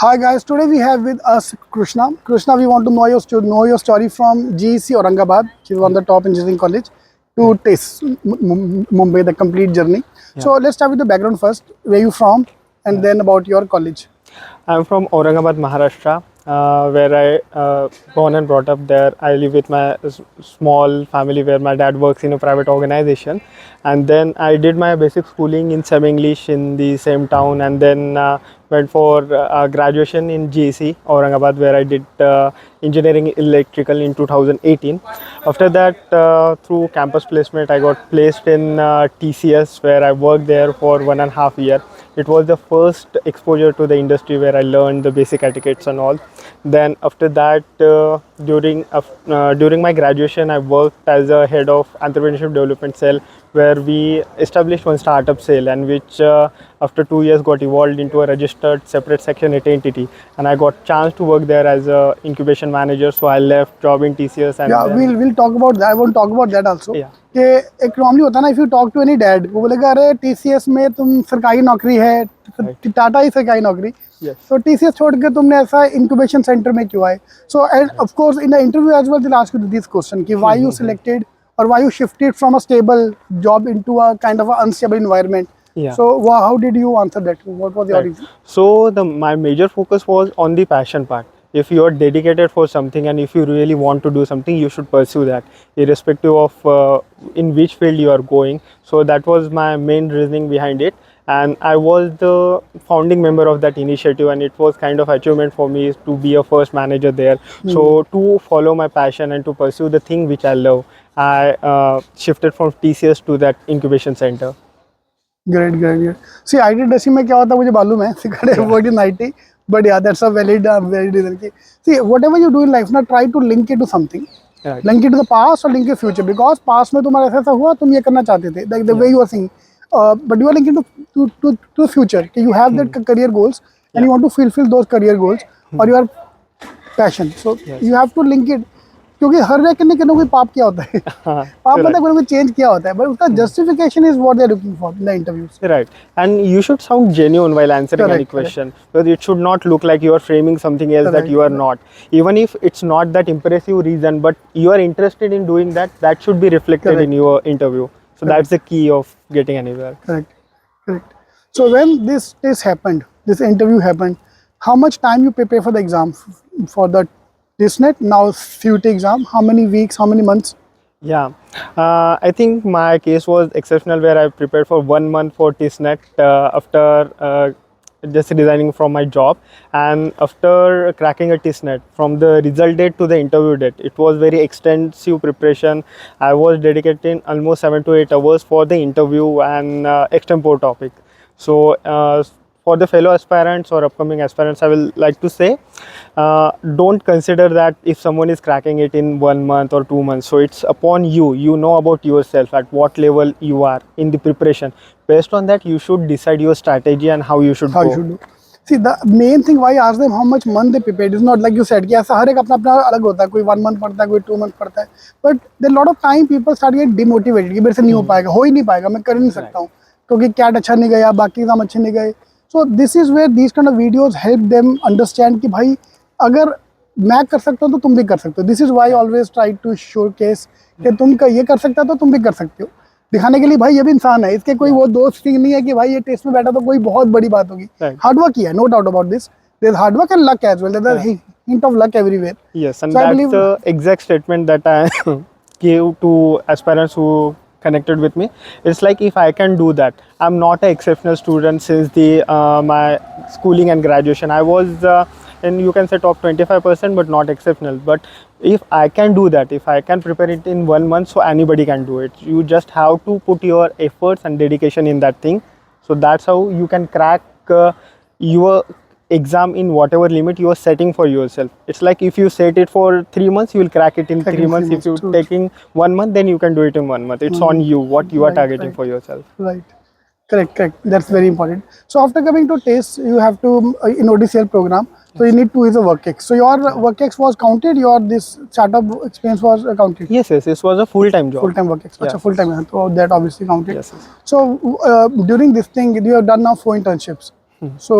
Hi guys, today we have with us Krushna. Krushna, we want to know your story from GEC Aurangabad, which is one of the top engineering college, to TISS Mumbai, the complete journey. Yeah. So let's start with the background first. Where you from, and then about your college. I'm from Aurangabad, Maharashtra, where I born and brought up there. I live with my small family where my dad works in a private organization, and then I did my basic schooling in semi English in the same town, and then went for graduation in GEC Aurangabad, where I did engineering electrical in 2018. After that, through campus placement, I got placed in TCS, where I worked there for 1.5 years. It was the first exposure to the industry where I learned the basic etiquettes and all. Then after that, during my graduation, I worked as a head of entrepreneurship development cell, where we established one startup cell, and which after 2 years got evolved into a registered separate section 8 entity. And I got chance to work there as a incubation manager. So I left job in TCS and Yeah, then we'll talk about that. I want to talk about that also. yeah. कि एक normally होता है ना, if you talk to any dad वो बोलेगा अरे TCS में तुम सरकारी नौकरी है, टाटा ही सरकारी नौकरी, तो टीसीएस छोड़ के तुमने ऐसा इंक्यूबेशन सेंटर में क्यों आए? So end of course in the interview as well they ask you this question कि why you selected or why you shifted from a stable job into a kind of an unstable environment. Yeah. So how did you answer that? What was your reason? So my major focus was on the passion part. If you are dedicated for something and if you really want to do something, you should pursue that, irrespective of in which field you are going. So that was my main reasoning behind it. And I was the founding member of that initiative, and it was kind of achievement for me to be a first manager there. So to follow my passion and to pursue the thing which I love, I shifted from TCS to that incubation center. Great. See, I did में क्या होता है मुझे मालूम है, what is 90, but yeah, that's a valid reason. See, whatever you do in life, now try to link it to something. Right. Link it to the past or link it to future, because past में तुम्हारा ऐसा हुआ, तुम ये करना चाहते थे, like the way you are saying, but you are linking to the future. You have that career goals and you want to fulfill those career goals or your passion. So you have to link it. क्योंकि हर एक ने कोई पाप किया होता है, पाप मतलब कोई चेंज किया होता है, but उसका justification is what they are looking for in the interviews. Right, and you should sound genuine while answering any question, because it should not look like you are framing something else that you are not. Even if it's not that impressive reason, but you are interested in doing that, that should be reflected in your interview. So that's the key of getting anywhere. Correct. So when this happened, this interview happened, how much time you prepare for the exam, for the TISSnet, now TwT exam? How many weeks, how many months? Yeah, I think my case was exceptional, where I prepared for 1 month for TISSnet after just resigning from my job, and after cracking a TISSnet, from the result date to the interview date, it was very extensive preparation. I was dedicating almost 7 to 8 hours for the interview and extempore topic. So for the fellow aspirants or upcoming aspirants, I will like to say, don't consider that if someone is cracking it in 1 month or 2 months. So it's upon you. You know about yourself, at what level you are in the preparation. Based on that, you should decide your strategy and how you should go. You should do. See, the main thing why I ask them how much month they prepared is not like you said कि ऐसा हर एक अपना अपना अलग होता है, कोई 1 month पढ़ता है, कोई 2 month पढ़ता है, but there lot of time people start get demotivated कि मेरे से नहीं हो पाएगा, हो ही नहीं पाएगा, मैं कर ही नहीं सकता हूँ क्योंकि कैट अच्छा नहीं गया, बाकी एग्जाम अच्छे नहीं गए. So this is where these kind of videos help them understand कि भाई अगर मैं कर सकता हूँ तो तुम भी कर सकते हो. This is why I always try to showcase कि तुम ये कर सकता तो तुम भी कर सकते हो, दिखाने के लिए भाई ये भी इंसान है, इसके कोई वो दोस्त थी नहीं है कि भाई ये टेस्ट में बैठा तो कोई बहुत बड़ी बात होगी. हार्ड वर्क किया, no doubt about this. There is hard work and luck as well. There is a hint of luck everywhere. Yes, and so that's the exact statement that I gave to aspirants who connected with me. It's like, if I can do that, I'm not an exceptional student since the my schooling and graduation. I was and you can say top 25%, but not exceptional. But if I can do that, if I can prepare it in 1 month, so anybody can do it. You just have to put your efforts and dedication in that thing. So that's how you can crack your exam in whatever limit you are setting for yourself. It's like, if you set it for 3 months, you will crack it in 3 months. If you're taking 1 month, then you can do it in 1 month. It's on you, what you are targeting for yourself. Right. Correct. That's very important. So after coming to TISS, you have to in ODCL program. So you need to use a work ex. So your work ex was counted. Your this startup experience was counted. Yes. This was a full-time job. Full-time work ex. Full time. So that obviously counted. Yes. So during this thing, you have done now 4 internships. So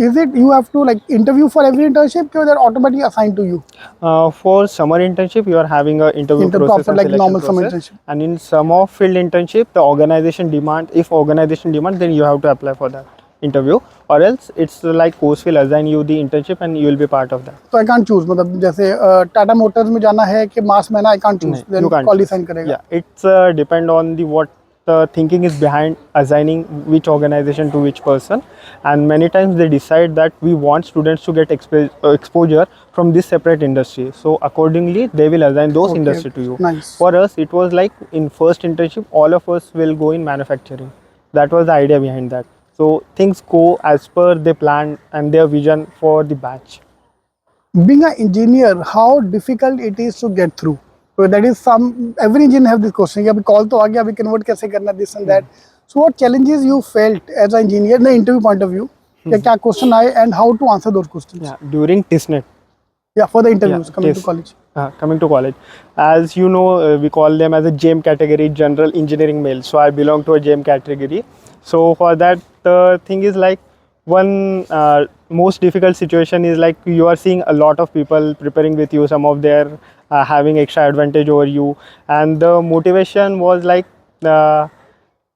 is it you have to like interview for every internship, or they're automatically assigned to you? For summer internship, you are having a interview process Proper and like selection normal summer process. internship. And in summer field internship, the organization demand, if organization demand, then you have to apply for that interview, or else it's like course will assign you the internship and you will be part of that. So I can't choose, मतलब जैसे Tata Motors में जाना है कि मास में ना, I can't choose, No, then you can't call choose. Sign करेगा. Yeah, it's depend on the what the thinking is behind assigning which organization to which person, and many times they decide that we want students to get exposure from this separate industry. So accordingly, they will assign those Okay, industry to you. nice. For us, it was like in first internship, all of us will go in manufacturing. That was the idea behind that. So things go as per they plan and their vision for the batch. Being an engineer, how difficult it is to get through? So that is some, every engineer have this question कि अभी call तो आ गया, अभी convert कैसे करना, this and that. So what challenges you felt as an engineer in the interview point of view, कि क्या question आए and how to answer those questions? Yeah, during TISSnet. Yeah, for the interviews coming to TISS. college. Coming to college, as you know, we call them as a GEM category, general engineering male. So I belong to a GEM category. So for that, the thing is like one most difficult situation is like you are seeing a lot of people preparing with you. Some of their having extra advantage over you, and the motivation was like.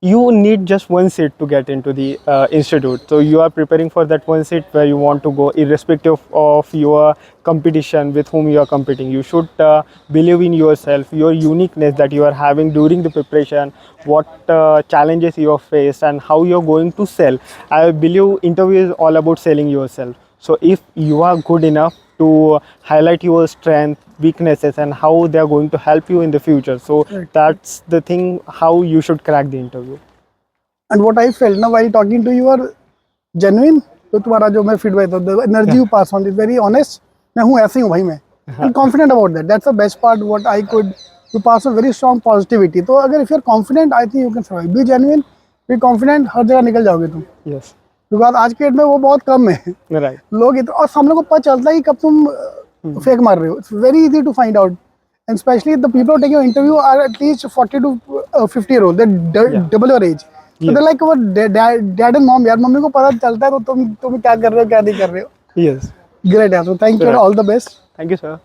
You need just one seat to get into the institute, so you are preparing for that one seat where you want to go, irrespective of your competition with whom you are competing. You should believe in yourself, your uniqueness that you are having during the preparation, what challenges you have faced and how you are going to sell. I believe interview is all about selling yourself. So if you are good enough to highlight your strength, weaknesses, and how they are going to help you in the future, so Right. that's the thing how you should crack the interview. And what I felt now while talking to you are genuine. तो तुम्हारा जो मैं feedback था, the energy you pass on is very honest. मैं हूँ ऐसे ही हूँ भाई मैं. And confident about that. That's the best part. What I could, you pass a very strong positivity. तो अगर if you're confident, I think you can survive. Be genuine, be confident. हर जगह निकल जाओगे तुम. Yes, बिकॉज आज के date में वो बहुत कम है. right. लोग और हम लोग को पता चलता है कि कब तुम फेक मार रहे हो. It's very easy to find out, and specially the people taking your interview are at least 40 to 50 year old. They double your age. So they're like our dad and mom. यार मम्मी को पता चलता है तो तुम क्या कर रहे हो क्या नहीं कर रहे हो. Yes. Great यार. So thank you and all the best. Thank you, sir.